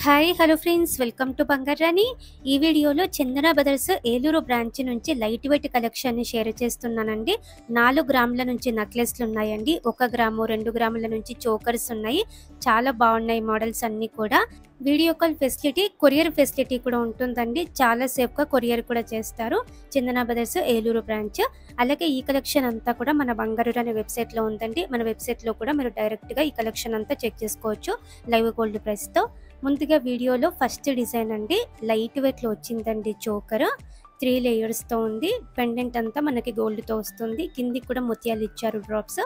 Hi hello friends, welcome to Bangarani. ఈ వీడియోలో చందన brothers Eluru branch నుంచి లైట్ వెయిట్ కలెక్షన్ని షేర్ చేస్తున్నానండి. 4 గ్రాముల నుంచి నెక్లెస్లు ఉన్నాయండి. 1 గ్రాము 2 గ్రాముల నుంచి చోకర్స్ ఉన్నాయి. చాలా బాగున్నాయి మోడల్స్ అన్నీ కూడా. Video call facility, courier facility కూడా ఉంటుందండి. చాలా సేఫ్గా కొరియర్ కూడా చేస్తారు చందన బ్రదర్స్ ఏలూరు బ్రాంచ్. అలాగే ఈ కలెక్షన్ అంతా కూడా మన బంగారాణి వెబ్సైట్లో ఉందండి. మన వెబ్సైట్లో కూడా మీరు డైరెక్ట్గా ఈ కలెక్షన్ అంతా చెక్ చేసుకోవచ్చు లైవ్ గోల్డ్ ప్రైస్తో. ముందుగా వీడియోలో ఫస్ట్ డిజైన్ అండి, లైట్ వెయిట్లో వచ్చిందండి. చోకర్ 3 లేయర్స్తో ఉంది. పెండెంట్ అంతా మనకి గోల్డ్తో వస్తుంది. కిందికి కూడా ముత్యాలు ఇచ్చారు డ్రాప్స్.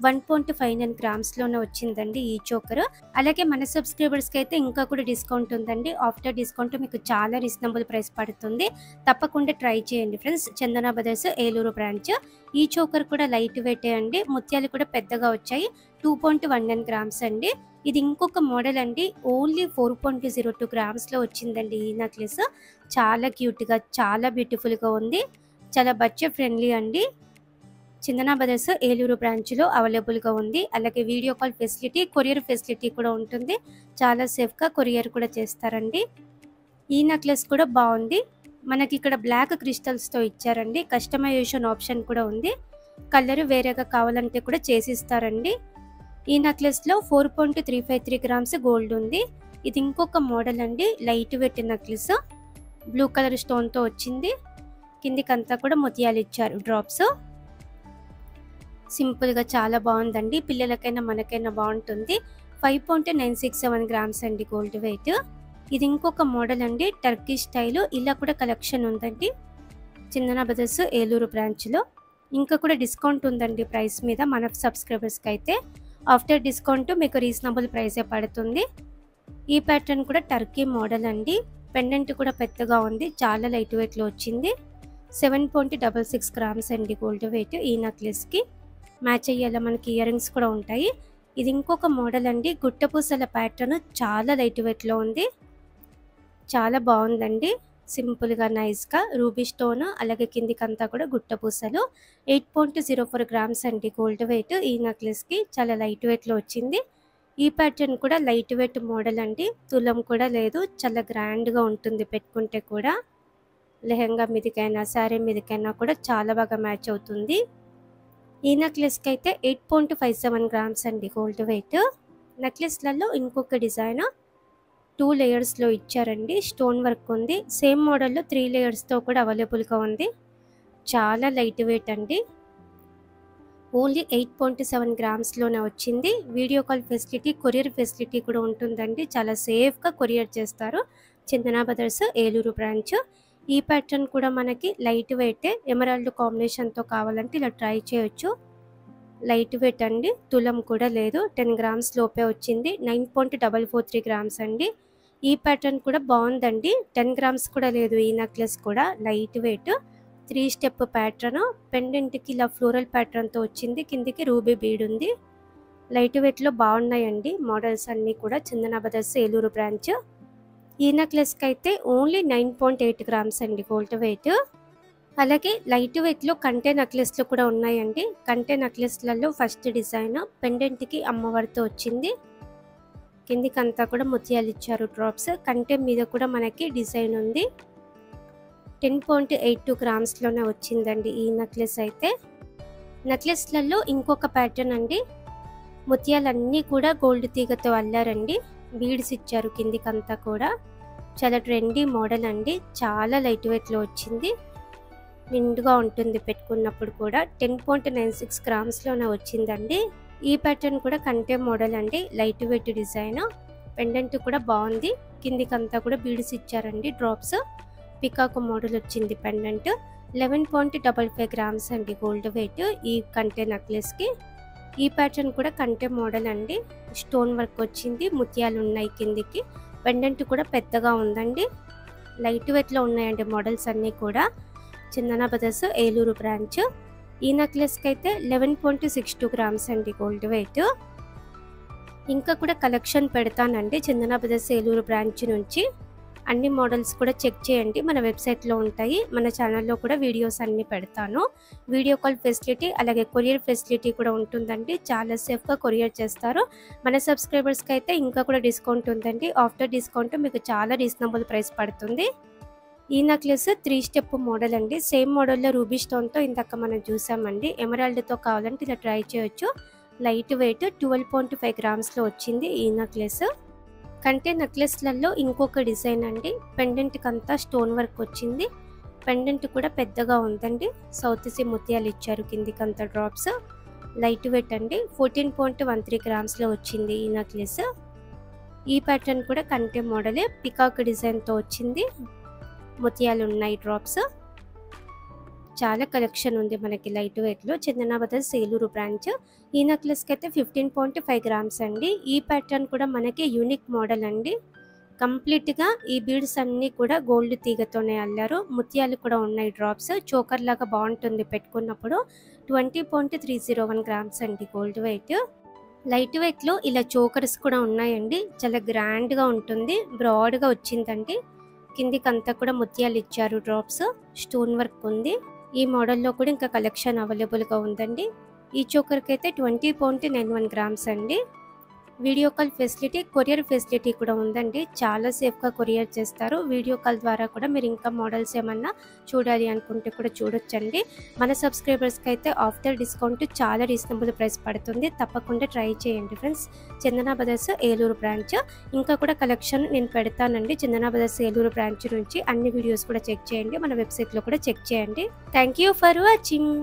1.59 గ్రామ్స్లోనే వచ్చిందండి ఈ చోకర్. అలాగే మన సబ్స్క్రైబర్స్కి అయితే ఇంకా కూడా డిస్కౌంట్ ఉందండి. ఆఫ్టర్ డిస్కౌంట్ మీకు చాలా రీజనబుల్ ప్రైస్ పడుతుంది. తప్పకుండా ట్రై చేయండి ఫ్రెండ్స్. చందన బ్రదర్స్ ఏలూరు బ్రాంచ్. ఈ చోకర్ కూడా లైట్ వెయిటే అండి. ముత్యాలు కూడా పెద్దగా వచ్చాయి. 2.19 గ్రామ్స్ అండి. ఇది ఇంకొక మోడల్ అండి. ఓన్లీ 4.02 గ్రామ్స్లో వచ్చిందండి ఈ నెక్లెస్. చాలా క్యూట్గా, చాలా బ్యూటిఫుల్గా ఉంది. చాలా బడ్జెట్ ఫ్రెండ్లీ అండి. చందన బ్రదర్స్ ఏలూరు బ్రాంచ్లో అవైలబుల్గా ఉంది. అలాగే video call facility, courier facility కూడా ఉంటుంది. చాలా సేఫ్గా కొరియర్ కూడా చేస్తారండి. ఈ నెక్లెస్ కూడా బాగుంది. మనకి ఇక్కడ బ్లాక్ క్రిస్టల్స్తో ఇచ్చారండి. కస్టమైజేషన్ ఆప్షన్ కూడా ఉంది. కలర్ వేరేగా కావాలంటే కూడా చేసిస్తారండి. ఈ నెక్లెస్లో 4.353 గ్రామ్స్ గోల్డ్ ఉంది. ఇది ఇంకొక మోడల్ అండి, light weight necklace. Blue colour స్టోన్తో వచ్చింది. కిందికంతా కూడా ముత్యాలు ఇచ్చారు డ్రాప్స్. సింపుల్గా చాలా బాగుందండి. పిల్లలకైనా మనకైనా బాగుంటుంది. 5.967 గ్రామ్స్ అండి గోల్డ్ వెయిట్. ఇది ఇంకొక మోడల్ అండి, టర్కీ స్టైల్. ఇలా కూడా కలెక్షన్ ఉందండి చందన బ్రదర్స్ ఏలూరు బ్రాంచ్లో. ఇంకా కూడా డిస్కౌంట్ ఉందండి ప్రైస్ మీద మన సబ్స్క్రైబర్స్కి అయితే. ఆఫ్టర్ డిస్కౌంట్ మీకు రీజనబుల్ ప్రైసే పడుతుంది. ఈ ప్యాటర్న్ కూడా టర్కీ మోడల్ అండి. పెండెంట్ కూడా పెద్దగా ఉంది. చాలా లైట్ వెయిట్లో వచ్చింది. 7.66 గ్రామ్స్ అండి గోల్డ్ వెయిట్. ఈ నెక్లెస్కి మ్యాచ్ అయ్యేలా మనకి ఇయర్ రింగ్స్ కూడా ఉంటాయి. ఇది ఇంకొక మోడల్ అండి, గుట్టపూసల ప్యాటర్న్. చాలా లైట్ వెయిట్లో ఉంది. చాలా బాగుందండి. సింపుల్గా నైస్గా రూబీ స్టోన్, అలాగే కిందికంతా కూడా గుట్టపూసలు. 8.04 గ్రామ్స్ అండి గోల్డ్ వెయిట్. ఈ నెక్లెస్కి చాలా లైట్ వెయిట్లో వచ్చింది. ఈ ప్యాటర్న్ కూడా లైట్ వెయిట్ మోడల్ అండి. తులం కూడా లేదు. చాలా గ్రాండ్గా ఉంటుంది పెట్టుకుంటే కూడా. లెహంగా మీదకైనా శారీ మీదకైనా కూడా చాలా బాగా మ్యాచ్ అవుతుంది. ఈ నెక్లెస్కి అయితే 8.57 గ్రామ్స్ అండి గోల్డ్ వెయిట్. నెక్లెస్లలో ఇంకొక డిజైన్ 2 లేయర్స్లో ఇచ్చారండి. స్టోన్ వర్క్ ఉంది. సేమ్ మోడల్లో 3 లేయర్స్తో కూడా అవైలబుల్గా ఉంది. చాలా లైట్ వెయిట్ అండి. ఓన్లీ 8.7 గ్రామ్స్లోనే వచ్చింది. Video call facility, courier facility కూడా ఉంటుందండి. చాలా సేఫ్గా కొరియర్ చేస్తారు చందన బ్రదర్స్ ఏలూరు బ్రాంచ్. ఈ ప్యాటర్న్ కూడా మనకి లైట్ వెయిటే. ఎమరాల్డ్ కాంబినేషన్తో కావాలంటే ఇలా ట్రై చేయొచ్చు. లైట్ వెయిట్ అండి. తులం కూడా లేదు. 10 గ్రామ్స్ లోపే వచ్చింది. 9.443 గ్రామ్స్ అండి. ఈ ప్యాటర్న్ కూడా బాగుందండి. 10 గ్రామ్స్ కూడా లేదు. ఈ నెక్లెస్ కూడా లైట్ వెయిట్. 3 step pattern. పెండెంట్కి ఇలా ఫ్లోరల్ ప్యాటర్న్తో వచ్చింది. కిందికి రూబీ బీడ్ ఉంది. లైట్ వెయిట్లో బాగున్నాయండి మోడల్స్ అన్నీ కూడా చందన బ్రదర్స్ ఏలూరు బ్రాంచ్. ఈ నెక్లెస్కి అయితే ఓన్లీ 9.8 గ్రామ్స్ అండి గోల్డ్ వెయిట్. అలాగే లైట్ వెయిట్లో కంటే నెక్లెస్లు కూడా ఉన్నాయండి. కంటే నెక్లెస్లలో ఫస్ట్ డిజైన్ పెండెంట్కి అమ్మవారితో వచ్చింది. కిందికంతా కూడా ముత్యాలు ఇచ్చారు డ్రాప్స్. కంటే మీద కూడా మనకి డిజైన్ ఉంది. 10.82 గ్రామ్స్లోనే వచ్చిందండి ఈ నెక్లెస్ అయితే. నెక్లెస్లలో ఇంకొక ప్యాటర్న్ అండి. ముత్యాలన్నీ కూడా గోల్డ్ తీగతో అల్లారండి. బీడ్స్ ఇచ్చారు కిందికంతా కూడా. చాలా ట్రెండీ మోడల్ అండి. చాలా లైట్ వెయిట్లో వచ్చింది. నిండుగా ఉంటుంది పెట్టుకున్నప్పుడు కూడా. 10.96 గ్రామ్స్లోనే వచ్చిందండి. ఈ ప్యాటర్న్ కూడా కంటే మోడల్ అండి. Light wait design. పెండెంట్ కూడా బాగుంది. కిందికంతా కూడా బీడ్స్ ఇచ్చారండి డ్రాప్స్. పికాక్ మోడల్ వచ్చింది పెండెంట్. 11.55 గ్రామ్స్ అండి గోల్డ్ వెయిట్ ఈ కంటే నెక్లెస్కి. ఈ ప్యాటర్న్ కూడా కంటే మోడల్ అండి. స్టోన్ వర్క్ వచ్చింది. ముత్యాలు ఉన్నాయి కిందికి. పెండెంట్ కూడా పెద్దగా ఉందండి. లైట్ వెయిట్లో ఉన్నాయండి మోడల్స్ అన్నీ కూడా చందన బ్రదర్స్ ఏలూరు బ్రాంచ్. ఈ నెక్లెస్కి అయితే 11.62 గ్రామ్స్ అండి గోల్డ్ వెయిట్. ఇంకా కూడా కలెక్షన్ పెడతానండి చందన బ్రదర్స్ ఏలూరు బ్రాంచ్ నుంచి. అన్ని మోడల్స్ కూడా చెక్ చేయండి, మన వెబ్సైట్లో ఉంటాయి. మన ఛానల్లో కూడా వీడియోస్ అన్నీ పెడతాను. వీడియో కాల్ ఫెసిలిటీ అలాగే కొరియర్ ఫెసిలిటీ కూడా ఉంటుందండి. చాలా సేఫ్గా కొరియర్ చేస్తారు. మన సబ్స్క్రైబర్స్కి అయితే ఇంకా కూడా డిస్కౌంట్ ఉందండి. ఆఫ్టర్ డిస్కౌంట్ మీకు చాలా రీజనబుల్ ప్రైస్ పడుతుంది. ఈ నెక్లెస్ 3 స్టెప్ మోడల్ అండి. సేమ్ మోడల్లో రూబీ స్టోన్తో ఇందాక మనం చూసామండి. ఎమరాల్డ్తో కావాలంటే ఇలా ట్రై చేయొచ్చు. లైట్ వెయిట్ 12.5 గ్రామ్స్లో వచ్చింది ఈ నెక్లెస్. కంటే నెక్లెస్లలో ఇంకొక డిజైన్ అండి. పెండెంట్కి అంతా స్టోన్ వర్క్ వచ్చింది. పెండెంట్ కూడా పెద్దగా ఉందండి. సౌత్ సీ ముత్యాలు ఇచ్చారు కిందికి అంతా డ్రాప్స్. లైట్ వెయిట్ అండి. 14.13 గ్రామ్స్లో వచ్చింది ఈ నెక్లెస్. ఈ ప్యాటర్న్ కూడా కంటే మోడలే, పికాక్ డిజైన్తో వచ్చింది. ముత్యాలు ఉన్నాయి డ్రాప్స్. చాలా కలెక్షన్ ఉంది మనకి లైట్ వెయిట్లో. చందన బ్రదర్స్ ఏలూరు బ్రాంచ్. ఈ నెక్లెస్కి అయితే 15.5 గ్రామ్స్ అండి. ఈ ప్యాటర్న్ కూడా మనకి యూనిక్ మోడల్ అండి. కంప్లీట్గా ఈ బీడ్స్ అన్నీ కూడా గోల్డ్ తీగతోనే అల్లారు. ముత్యాలు కూడా ఉన్నాయి డ్రాప్స్. చోకర్ లాగా బాగుంటుంది పెట్టుకున్నప్పుడు. 20.301 గ్రామ్స్ అండి గోల్డ్ వెయిట్. లైట్ వెయిట్లో ఇలా చోకర్స్ కూడా ఉన్నాయండి. చాలా గ్రాండ్గా ఉంటుంది. బ్రాడ్గా వచ్చిందండి. కిందికంతా కూడా ముత్యాలు ఇచ్చారు డ్రాప్స్. స్టోన్ వర్క్ ఉంది. ఈ మోడల్లో కూడా ఇంకా కలెక్షన్ అవైలబుల్గా ఉందండి. ఈ చోకర్కి అయితే 20.91 గ్రామ్స్ అండి. Video call facility, courier facility కూడా ఉందండి. చాలా సేఫ్గా కొరియర్ చేస్తారు. వీడియో కాల్ ద్వారా కూడా మీరు ఇంకా మోడల్స్ ఏమన్నా చూడాలి అనుకుంటే కూడా చూడొచ్చండి. మన సబ్స్క్రైబర్స్కి అయితే ఆఫ్టర్ డిస్కౌంట్ చాలా రీజనబుల్ ప్రైస్ పడుతుంది. తప్పకుండా ట్రై చేయండి ఫ్రెండ్స్. చందన బ్రదర్స్ ఏలూరు బ్రాంచ్. ఇంకా కూడా కలెక్షన్ నేను పెడతానండి. చందన బ్రదర్స్ ఏలూరు బ్రాంచ్ నుంచి అన్ని వీడియోస్ కూడా చెక్ చేయండి. మన వెబ్సైట్లో కూడా చెక్ చేయండి. Thank you for watching.